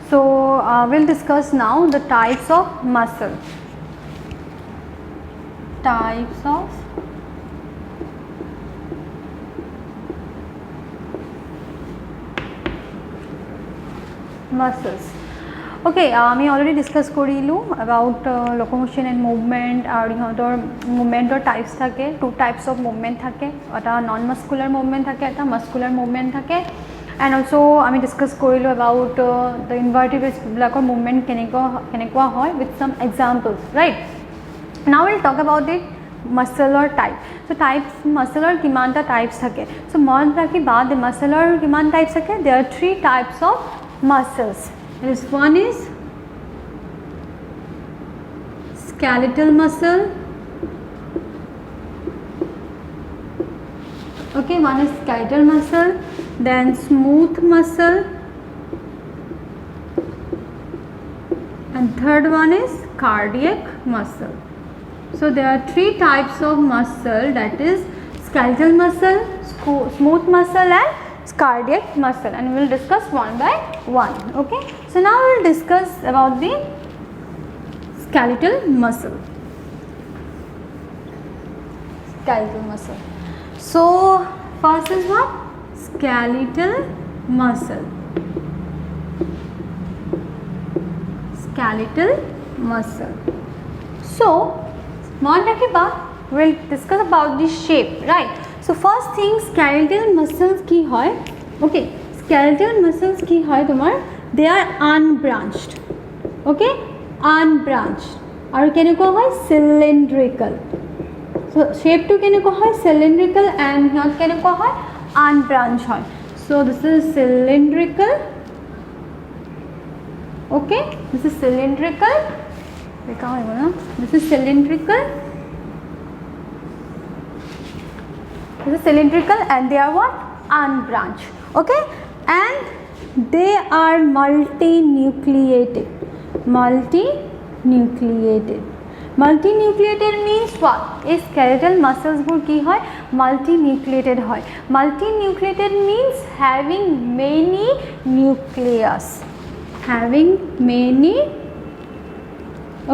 So we'll discuss now the types of muscle. Types of muscles. Okay, আমি already discuss কৰিলোঁ about locomotion and movement আৰু ইহঁতৰ মুভমেণ্টৰ types থাকে, two types of movement থাকে, এটা নন মাস্কুলাৰ মুভমেণ্ট থাকে, এটা মাস্কুলাৰ মুভমেণ্ট থাকে। এণ্ড অলছ' আমি ডিছকাছ কৰিলোঁ এবাউট দ্য ইনভাৰ্টিব্ৰেটছবিলাকৰ মুভমেণ্ট কেনেকুৱা হয় with some examples, right. Now will talk about it মাছলৰ টাইপ। চ' টাইপছ মাছলৰ কিমানটা টাইপছ থাকে। চ' মনত ৰাখিবা যে মাছলৰ কিমান টাইপছ থাকে, there are 3 types of muscles. This one is skeletal muscle. Okay, one is skeletal muscle, then smooth muscle, and third one is cardiac muscle. So there are 3 types of muscle, that is skeletal muscle, smooth muscle and cardiac muscle, and we will discuss one by one. Okay, so now we will discuss about the skeletal muscle. Skeletal muscle. So first is what? Skeletal muscle. Skeletal muscle. So we'll discuss about the shape, right? So first thing, skeletal muscles ki hoy, okay, skeletal muscles ki hoy tomar, they are unbranched, okay, unbranched, aru keneko hoy cylindrical. So shape to keneko hoy cylindrical and not keneko hoy unbranched hoy. So this is cylindrical, okay, this is cylindrical, this is cylindrical. This is cylindrical and they are what? Unbranched. Okay, and they are multinucleated. Multinucleated means what? A skeletal muscles bur ki hoy? Multinucleated hoy. Multinucleated means having many nucleus. Having many,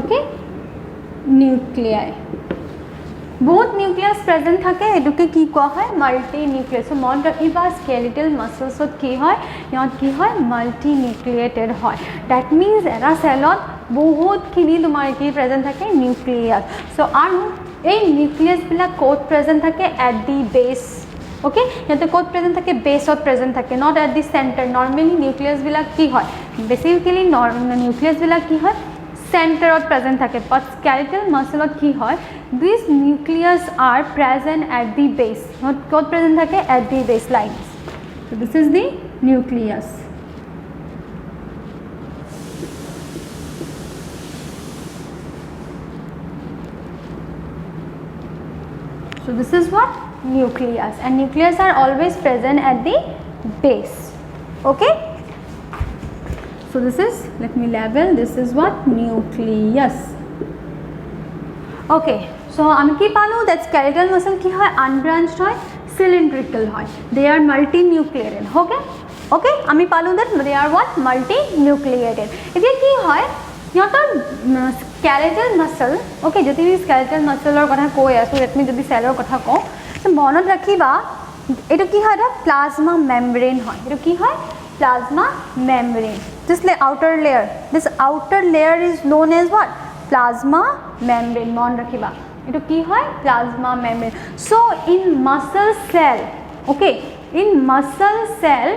okay, nuclei. বহুত nucleus present থাকে, এটোকে কি কোৱা হয়? Multi nucleus. চ' মনত ৰাখিবা স্কেলিটেল মাছলছত কি হয়? ইহঁত কি হয়? মাল্টি নিউক্লিয়েটেড হয়। ডেট মিনছ এটা চেলত বহুতখিনি তোমাৰ কি প্ৰেজেণ্ট থাকে? নিউক্লিয়াছ। চ' আৰু এই নিউক্লিয়াছবিলাক ক'ত প্ৰেজেণ্ট থাকে? এট দি বেছ। অ'কে, সিহঁতে ক'ত প্ৰেজেণ্ট থাকে? বেছত প্ৰেজেণ্ট থাকে, not at the centre. Normally নিউক্লিয়াছবিলাক কি হয়? বেচিকেলি নিউক্লিয়াছবিলাক কি হয়? চেণ্টাৰত প্ৰেজেণ্ট থাকে, বাট স্কেলিটেল মাছলত কি হয়? These nucleus are present at the base. Not what present thake? At the base lines. So this is the nucleus. So this is what? Nucleus. And nucleus are always present at the base. Okay? So this is, let me label, this is what? Nucleus. Okay. So আমি কি পালো? that skeletal muscle কি হয়? unbranched হয়, cylindrical হয়, they are multinucleated. okay, আমি পালো that they are what? multinucleated. এতিয়া কি হয়? ইহঁতৰ skeletal muscle, okay, যদি আমি skeletal muscleৰ কথা কৈ আছো, let me যদি cellৰ কথা কওঁ, তো মনত ৰাখিবা এইটো কি হয়? এটা প্লাজমা মেমব্ৰেন হয়। এইটো কি হয়? Plasma membrane. this outer layer, this outer layer is known as what? Plasma membrane. মনত ৰাখিবা এটো কি হয়? Plasma membrane. So in muscle cell, okay, in muscle cell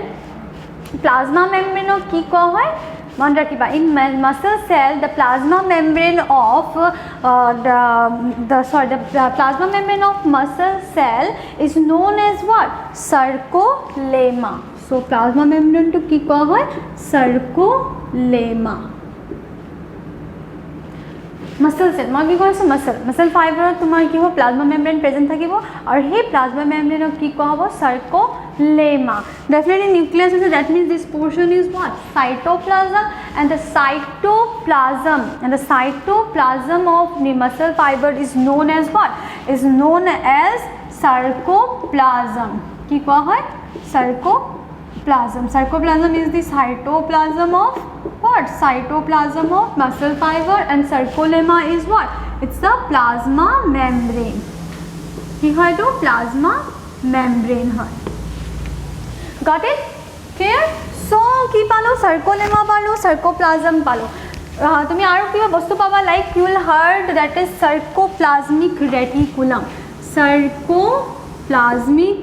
plasma মেমব্রেনক কি কোৱা হয়? মনত ৰাখিবা, in muscle cell the plasma membrane of the plasma membrane of muscle cell is known as what? Sarcolemma. So plasma membrane to কি কোৱা হয়? Sarcolemma. Muscle sell, মই কি কৈছো? মাসল ফাইবাৰত তোমাৰ কি হ'ব? প্লাজমা মেমব্ৰেন প্ৰেজেণ্ট থাকিব, আৰু সেই প্লাজমা মেমব্ৰেনক কি কোৱা হ'ব? সাৰ্কোলেমা। ডেফিনেটলি নিউক্লিয়াছ আছে, that means this portion is what? Cytoplasm, and the cytoplasm of the muscle fiber is known as what? Is known as sarcoplasm. কি কোৱা হয়? Sarcoplasm. Sarcoplasm is the cytoplasm of what? what? Cytoplasm of muscle fiber, and sarcolemma is what? It's the plasma membrane. কি হয় তো plasma membrane হয়. Got it? Clear? So কি পালো? Sarcolemma পালো, sarcoplasm পালো. তুমি আৰু কিবা বস্তু পাবা, like you will heard that is sarcoplasmic reticulum. Sarcoplasmic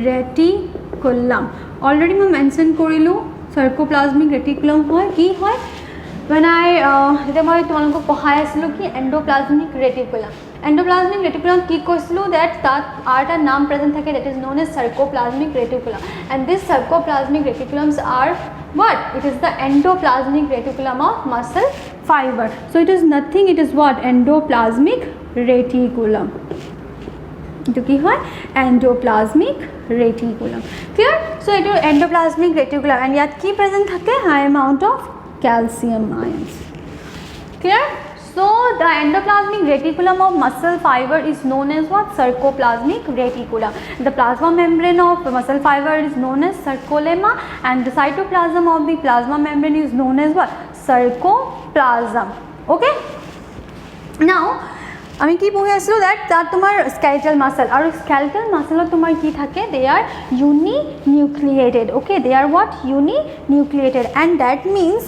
reticulum. Already মই মেনশন কৰিলোঁ sarcoplasmic reticulum হয় কি হয় when I যেতিয়া মই তোমালোকক পঢ়াই আছিলোঁ কি endoplasmic reticulum. Endoplasmic reticulum কি কৈছিলোঁ that তাত আৰু এটা নাম প্ৰেজেণ্ট থাকে that is known as sarcoplasmic reticulum, and this sarcoplasmic reticulums are what? It is the endoplasmic reticulum of muscle fiber. So it is nothing, it is what? Endoplasmic reticulum. It is what? Endoplasmic reticulum. Clear? So it is endoplasmic reticulum, and yet key present thake high amount of calcium ions. Clear? So the endoplasmic reticulum of muscle fiber is known as what? Sarcoplasmic reticulum. The plasma membrane of muscle fiber is known as sarcolemma, and the cytoplasm of the plasma membrane is known as what? Sarcoplasm. Okay? Now আমি কি পঢ়ি আছিলোঁ that তাত তোমাৰ skeletal muscle, আৰু skeletal muscle তোমাৰ কি থাকে? They are uninucleated. Okay, they are what? Uninucleated, and that means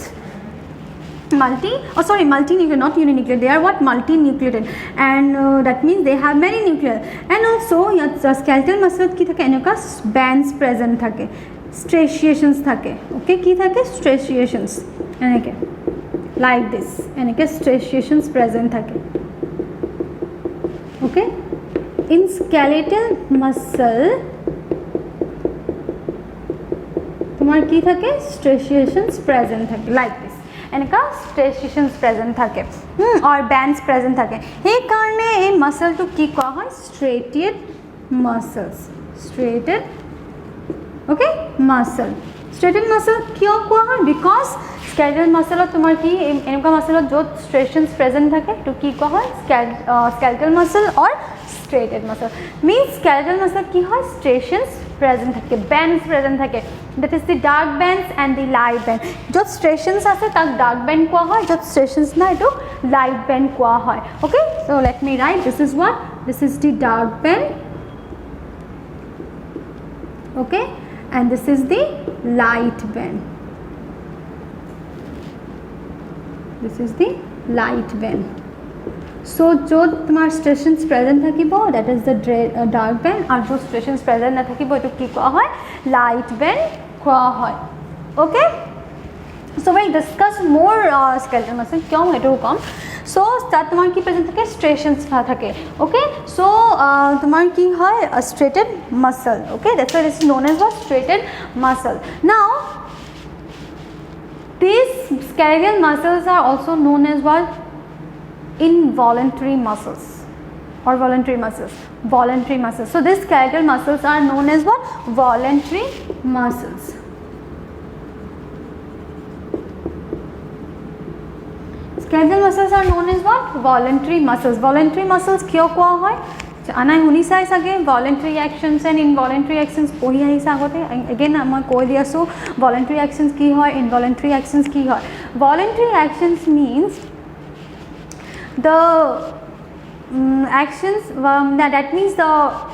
multinucleated, not uninucleated. They are what? Multinucleated, and that means they have many nuclei. And also ইয়াত skeletal muscle কি থাকে? এনেকুৱা bands present থাকে, striations থাকে. Okay, কি থাকে? Striations এনেকে like this, এনেকে striations present থাকে. Okay, in skeletal muscle তোমার কি থাকে? Striations present থাকে like this, এনেকা striations present থাকে or bands present থাকে. সেই কাৰণে এই মাসলটো কি কোৱা হয়? striated muscles. Striated, okay, muscle. Striated muscle কিয় কোৱা হয়? Because skeletal muscle তোমাৰ কি এনেকা মাসলত য'ত striations present থাকে তো কি কোৱা হয়? Skeletal muscle or striated muscle. Means skeletal muscle কি হয়? Striations present থাকে, bands present থাকে. That is the dark bands and the light band. য'ত striations আছে তাক dark band কোৱা হয়, য'ত striations নাই তো light band কোৱা হয়. Okay, so let me write. This is what? This is the dark band. Okay, and this is the light band. This is the light band. So য'ত তোমাৰ striations present থাকিব that is the dark band, আৰু য'ত striations present নাথাকিব এইটো কি কোৱা হয়? Light band কোৱা হয়. Okay, so we'll discuss more skeletal muscle কিয় এইটো কম. So তাত তোমাৰ কি present থাকে? Striations থাকে. Okay, so তোমাৰ কি হয়? A striated muscle. Okay, that's why this is known as what? Striated muscle. Now these skeletal muscles are also known as what? Involuntary muscles or voluntary muscles. Voluntary muscles. So these skeletal muscles are known as what? Voluntary muscles. Skeletal muscles are known as what? Voluntary muscles. Voluntary muscles কিয় কোৱা হয়? আনাই শুনিছাই চাগে voluntary actions and involuntary actions পঢ়ি আহিছা আগতে. again মই কৈ দি আছোঁ voluntary actions কি হয়, involuntary actions কি হয়. Voluntary actions means the actions that means the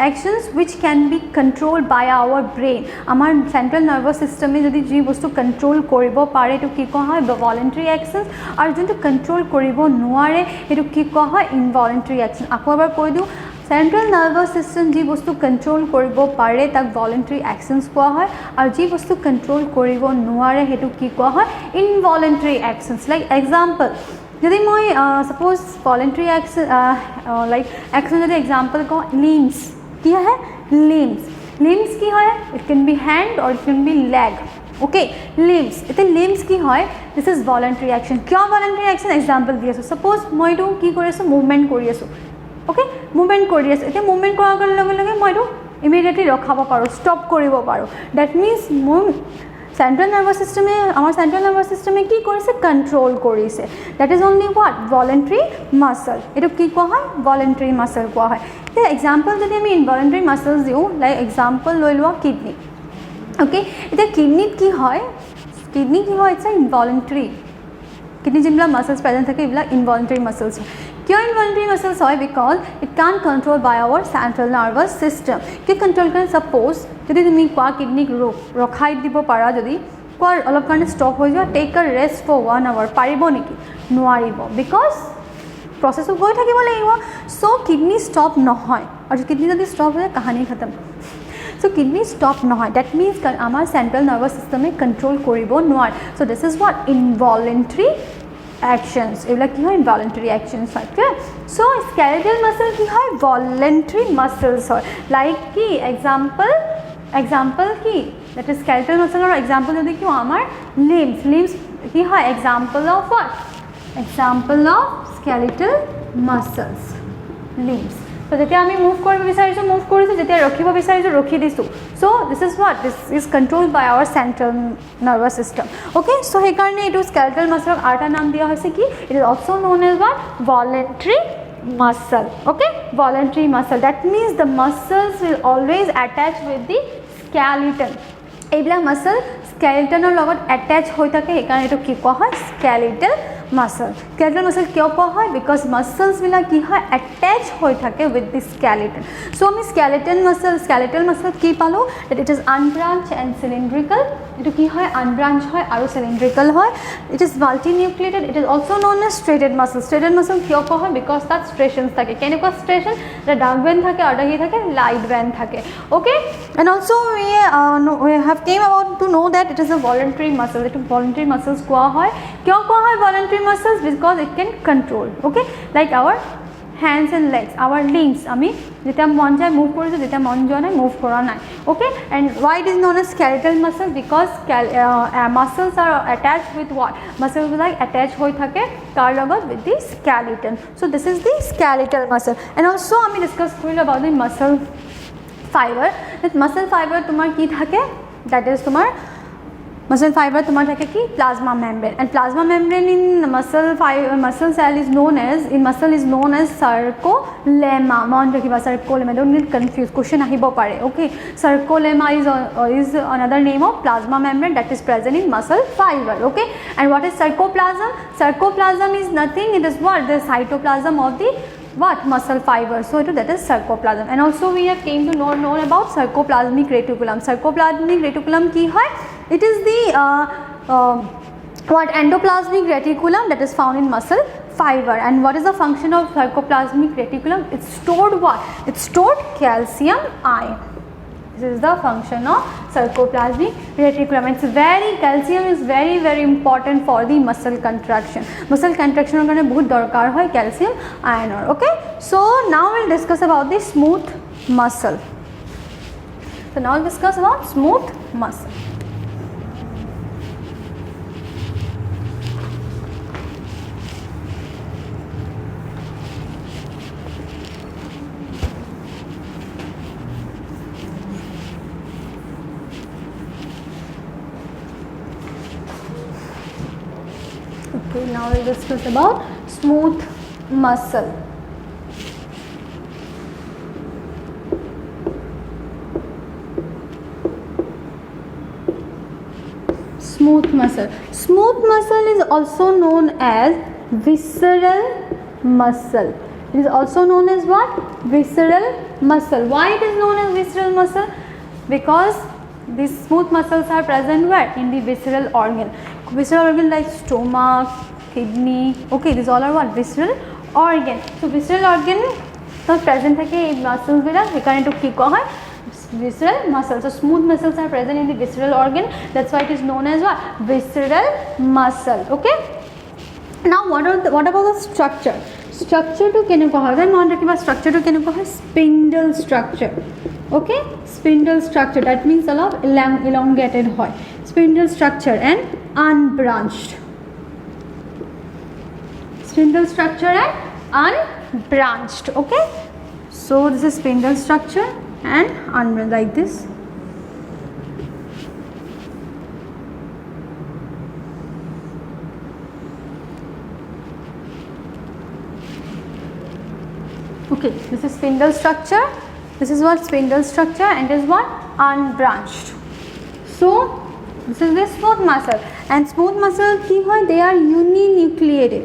actions which can be controlled by our brain. আমাৰ central nervous system যদি যি বস্তু control কৰিব পাৰে তো কি কোৱা হয়? voluntary actions, আৰু যোনটো control কৰিব নোৱাৰে সেইটো কি কোৱা হয়? involuntary action. আকৌ এবাৰ কৈ দিওঁ, central nervous system যি বস্তু control কৰিব পাৰে তাক voluntary actions কোৱা হয়, আৰু যি বস্তু control কৰিব নোৱাৰে সেইটো কি কোৱা হয়? involuntary actions. Like example, যদি মই suppose voluntary action like action যদি example কওঁ, limbs কি হয়? limbs কি হয়? It can be hand or it can be leg. Okay, limbs. এতিয়া limbs কি হয়? This is voluntary action. কিয় voluntary action? Example দি আছোঁ. Suppose মই এইটো কি কৰি আছোঁ? movement কৰি আছোঁ. Okay, movement কৰি আছোঁ. এতিয়া movement কৰাৰ লগে লগে মই এইটো immediately ৰখাব পাৰোঁ, stop কৰিব পাৰোঁ. That means মোৰ central nervous system আমাৰ central nervous system কি কৰিছে? control কৰিছে. That is only what? voluntary muscle. এইটো কি কোৱা হয়? voluntary muscle কোৱা হয়. এতিয়া example যদি আমি involuntary muscles দিওঁ, like example লৈ লোৱা kidney. Okay, এতিয়া kidney কি হয়? It's involuntary. কিডনি যিবিলাক মাসলস প্ৰেজেণ্ট থাকে এইবিলাক ইনভলণ্টাৰী মাসলস হয় কিয় ইনভলণ্টাৰী মাসলস হয় because it can control by our central nervous system কি কন্ট্ৰোল কৰে সাপোজ যদি তুমি কোৱা কিডনিক ৰখাই দিব পাৰা যদি কোৱাৰ অলপ কাৰণে ষ্টপ হৈ যোৱা take a rest for 1 hour পাৰিব নেকি নোৱাৰিব বিকজ প্ৰসেসটো গৈ থাকিব লাগিব সো কিডনি ষ্টপ নহয় আৰু কিডনি যদি ষ্টপ হয় কাহানী খতম So kidney stop নহয় that means আমাৰ central nervous system control কৰিব নোৱাৰে so this is what involuntary actions এইবিলাক কি হয় involuntary actions হয় so skeletal muscle কি হয় voluntary muscles হয় like কি example কি that is skeletal muscle or example যদি কি আমাৰ limbs কি হয় example of what example of skeletal muscles limbs so যেতিয়া আমি মুভ কৰিব বিচাৰিছো মুভ কৰিছো যেতিয়া ৰখিব বিচাৰিছো ৰখি দিছো so this is controlled by our central nervous system okay so সেই কাৰণে এটো skeletal muscle আৰটা নাম দিয়া হৈছে কি it is also known as what voluntary muscle okay voluntary muscle that means the muscles will always attach with the skeleton এইবিলাক muscle skeletonৰ লগত attach হৈ থাকে এই কাৰণে এটো কি কোৱা হয় skeletal muscle কিয় কোৱা হয় because muscles বিলাক কি হয় attach হৈ থাকে with the skeleton so আমি skeletal muscle কি পালো that it is unbranched and cylindrical এটো কি হয় unbranched হয় আৰু cylindrical হয় it is multinucleated it is also known as striated muscle কিয় কোৱা হয় because তাত striations থাকে কেনেকুৱা striation এটা dark vein থাকে আৰু কি থাকে light vein থাকে okay and also we have came about to know that it is a voluntary muscle it voluntary muscles কোৱা হয় কিয় কোৱা হয় voluntary muscles because it can control okay like our hands and legs our limbs ami jeta mon jay move korisu jeta mon joa nai move kora nai okay and why it is known as skeletal muscle because muscles are attached with what muscles like attached hoi thake tar logot with the skeleton so this is the skeletal muscle and also ami discuss korilo about the muscle fiber that muscle fiber tumar ki thake that is tumar muscle fiber tumar thake ki plasma membrane and plasma membrane in muscle cell is known as sarcolemma mon rakhiba sarcolemma don't get confused question ahibo pare okay sarcolemma is another name of plasma membrane that is present in muscle fiber okay and what is sarcoplasm is nothing it is what the cytoplasm of the what muscle fiber so that is sarcoplasm and also we have came to know about sarcoplasmic reticulum ki hoy it is the what endoplasmic reticulum that is found in muscle fiber and what is the function of sarcoplasmic reticulum it stored calcium ion this is the function of sarcoplasmic reticulum calcium is very important for the muscle contraction karone bahut darkar hoy calcium ion okay so now we'll discuss about the smooth muscle so now we'll discuss about smooth muscle okay now we'll discuss about smooth muscle smooth muscle is also known as visceral muscle it is also known as what visceral muscle why it is known as visceral muscle because these smooth muscles are present where in the visceral organ like stomach kidney okay these all are what visceral organ so visceral organ so present thake ei muscles bila ekane to ki koha hoy visceral muscle so smooth muscles are present in the visceral organ that's why it is known as what visceral muscle okay now what about the structure to kene koha hoy mon rakhiba structure to kene koha hoy spindle structure okay spindle structure that means a lot elongated hoy spindle structure and unbranched spindle structure and unbranched okay so this is spindle structure and unbranched like this okay this is spindle structure this is what spindle structure and this is what unbranched so this is the smooth muscle and smooth muscle কি হয়, they are uninucleated.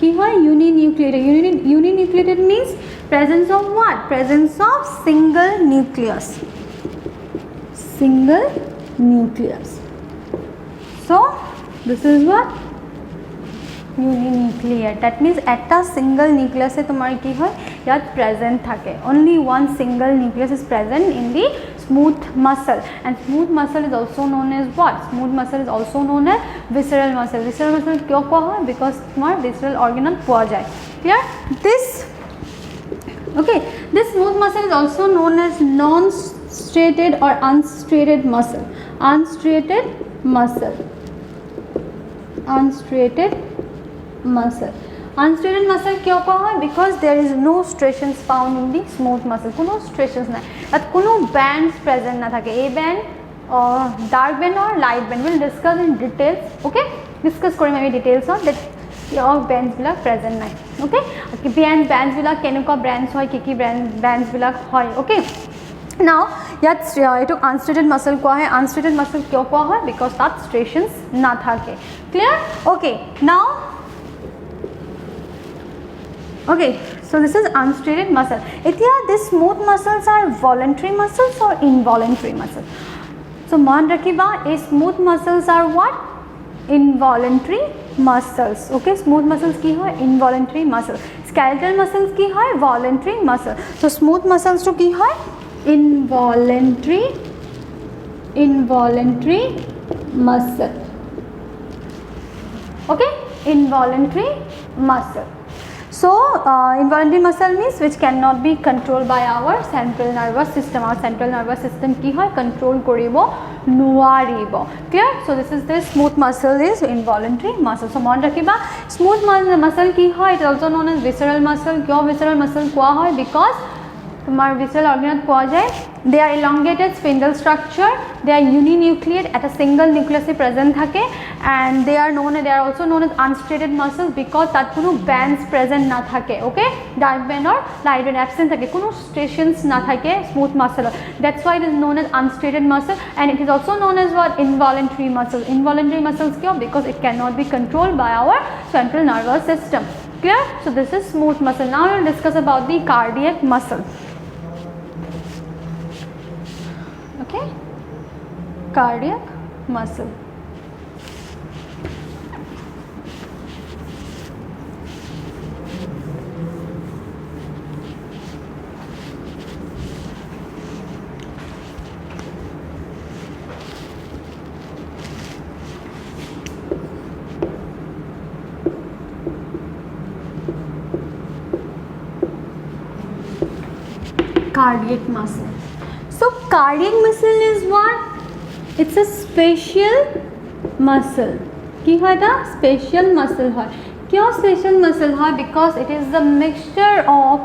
কি হয়, uninucleated. Uninucleated means presence of what? Presence of single nucleus. Single nucleus. So this is what uninuclear. That means একটা single nucleus এ তোমার কি হয়, ইয়াত present থাকে. Only one single nucleus is present in the smooth muscle, and smooth muscle is also known as what? Smooth muscle is also known as visceral muscle. Visceral muscle কিয় কোৱা হয়? Because তোমার visceral organ পোৱা যায়. Clear? This smooth muscle is also known as non-striated or unstriated muscle. Unstriated muscle. Unstriated muscle. Unstriated muscle क्यों कहा है? Because there is no striations found in the smooth muscle. কোনো striations নাই, তাত কোনো bands present না থাকে. A band, dark band or light band. We'll discuss in details. Okay? Discuss কৰিম আমি details on that. Your bands black present নাই. Okay? Bands বিলাক কেনেকুৱা brands হয়, কি bands বিলাক হয়. Okay? Now ইয়াত এইটো unstriated muscle কোৱা হয়. Unstriated muscle কিয় কোৱা হয়? Because তাত striations না থাকে. Clear? Okay. Now okay, so this is unstriated muscle. These smooth muscles are voluntary muscles or involuntary muscles? So मान रखिबा, a smooth muscles are what? Involuntary muscles. Okay, smooth muscles की है involuntary muscle. Skeletal muscles की है voluntary muscle. So smooth muscles तो की है involuntary muscle. Okay, involuntary muscle. So involuntary muscle means which cannot be controlled by our central nervous system. Our central nervous system ki hoy control koribo nuaribo. Clear? So this is the smooth muscle is involuntary muscle. So mon rakhiba, smooth muscle ki hoy, it is also known as visceral muscle. Kyo visceral muscle koa hoy? Because tumar visceral organ koa jay, they are elongated spindle structure, they are uninucleate, at a single nucleus present thake, and they are also known as unstriated muscles because tat kono bands present na thake. Okay, dark band or light band absent thake, kono striations na thake smooth muscle. That's why it is known as unstriated muscle, and it is also known as what? Involuntary muscle. Involuntary muscles kyo? Because it cannot be controlled by our central nervous system. Clear? So this is smooth muscle. Now we will discuss about the cardiac muscle. Okay, cardiac muscle. Cardiac muscle. So cardiac muscle is what? It's a special muscle. কি হয় এটা? Special muscle হয়. কিয় special muscle হয়? Because it is the mixture of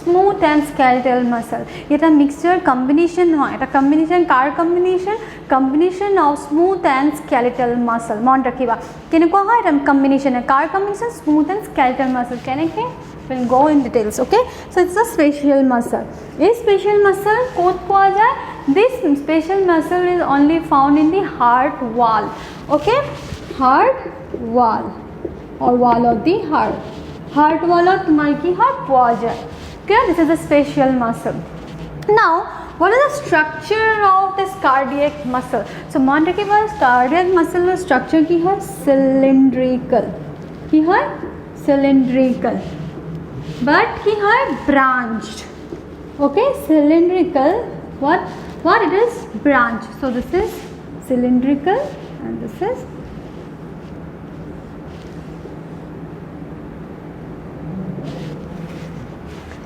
smooth and skeletal muscle. এটা mixture combination হয়. এটা combination car combination? Combination of smooth and skeletal muscle. মন রাখিবা। কেনেকুৱা হয়? এটা combination car combination? Smooth and skeletal muscle. কেনেকে? We'll go in details. Okay, so it's a special muscle. A special muscle ক'ত পোৱা যায়? This special muscle is only found in the heart wall. Okay, heart wall or wall of the heart. Heart wall of তোমার কি হয়? পোৱা যায়. Okay, this is a special muscle. Now what is the structure of this cardiac muscle? So मान रखिबा, cardiac muscle का structure কি হয়? Cylindrical. কি হয়? Cylindrical. But he had branched. Okay, cylindrical. What it is? Branch. So this is cylindrical and this is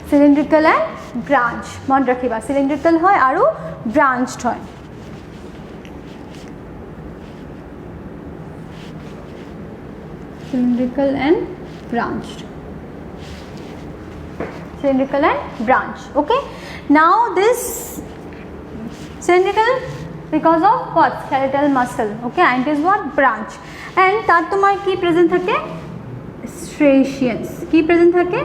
cylindrical and branch. মন রাখিবা, cylindrical হয় আৰু branched হয়. Cylindrical and branched. Cylindrical and branch. Okay, now this cylindrical because of what? Skeletal muscle. Okay, and it is what? Branch. And তাত তোমার কি present থাকে? Striations. কি present থাকে?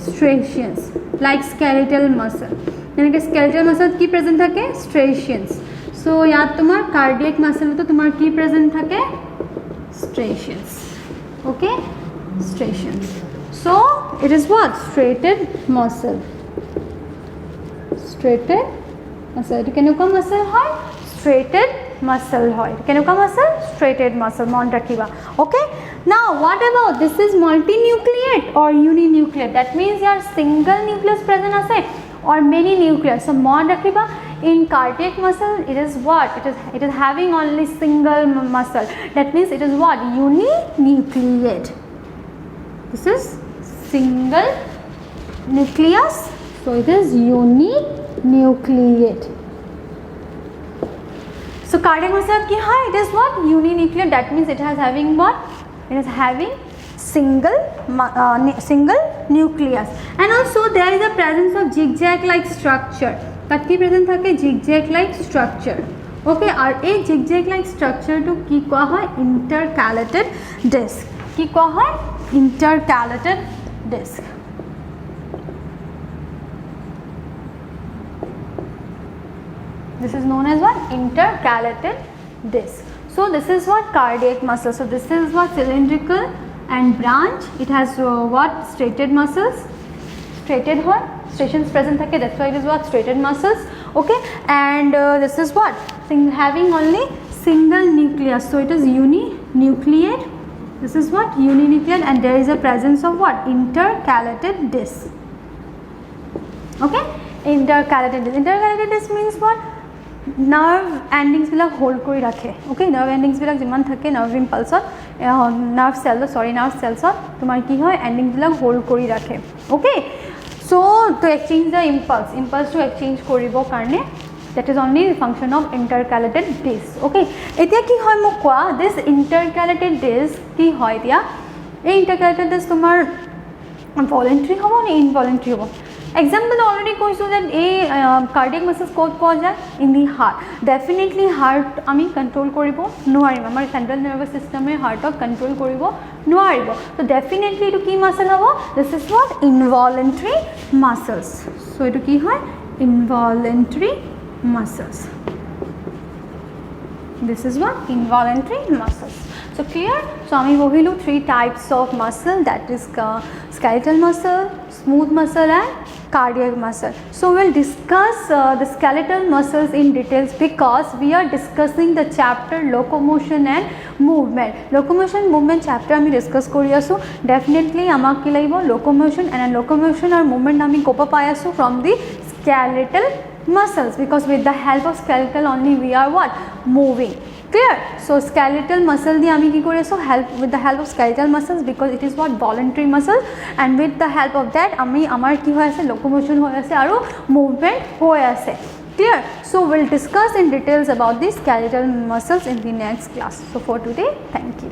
Striations like skeletal muscle. যেনেকে skeletal muscle কি present থাকে? Striations. So ইয়াত তোমার cardiac muscle তো তোমার কি present থাকে? striations. Okay, striations. So it is what? Striated muscle. Striated muscle. It can come muscle hoy, striated muscle hoy. Can come muscle? Striated muscle. Mon rakhiba. Okay. Now what about this is multinucleate or uninucleate? That means your single nucleus present ase or many nucleus. So mon rakhiba. In cardiac muscle, it is what? It is having only single muscle. That means it is what? Uninucleate. This is single nucleus. So it is uninucleate. So cardiac muscle ki hai? It is what? Uninucleate. That means it has having what? It is having single nucleus. And also there is a presence of zigzag like structure. That ki present thake zigzag like structure. Okay, আর এই zigzag like structure to কি কোয়া হয়? Intercalated disc. কি কোয়া হয়? Intercalated disc. This is known as what? Intercalated disc. So this is what? Cardiac muscle. So this is what? Cylindrical and branch. It has what? Striated muscles. Striated what? Striations present thake. That's why it is what? Striated muscles. Okay, and this is what? Having only single nucleus. So it is uninucleate. This is what? Uninucleate, and there is a presence of what? Intercalated disc. Okay, intercalated disc. Intercalated disc means what? Nerve endings bilak hold kori rakhe. Okay, nerve endings bilak jiman thake nerve impulse nerve cells tomar ki hoy endings bilak hold kori rakhe. Okay, so to exchange the impulse to exchange koribo karone, that is only the function of intercalated disc. Okay, etia ki hoy mo koa this intercalated disc ki hoy dia ei intercalated disc tomar voluntary hobo na involuntary hobo? Example already koisu that a cardiac muscles code poa jay in the heart. Definitely heart ami control koribo noarim, amar central nervous system e heart ok control koribo noaribo. So definitely etu ki muscle hobo? This is what? Involuntary muscles. So etu ki hoy? Involuntary muscles. This is what? Involuntary muscles. So clear? So ami bohilu three types of muscle, that is skeletal muscle, smooth muscle and cardiac muscle. So we'll discuss the skeletal muscles in details because we are discussing the chapter locomotion and movement. Locomotion movement chapter ami discuss kori asu. Definitely amak ki laibo locomotion and locomotion or movement ami kopa pai asu from the skeletal muscles, because with the help of skeletal only we are what? Moving. Clear? So skeletal muscle di ami ki kori asu? Help with the help of skeletal muscles, because it is what? Voluntary muscle, and with the help of that ami amar ki hoy ase? Locomotion hoy ase aru movement hoy ase. Clear? So we'll discuss in details about the skeletal muscles in the next class. So for today, thank you.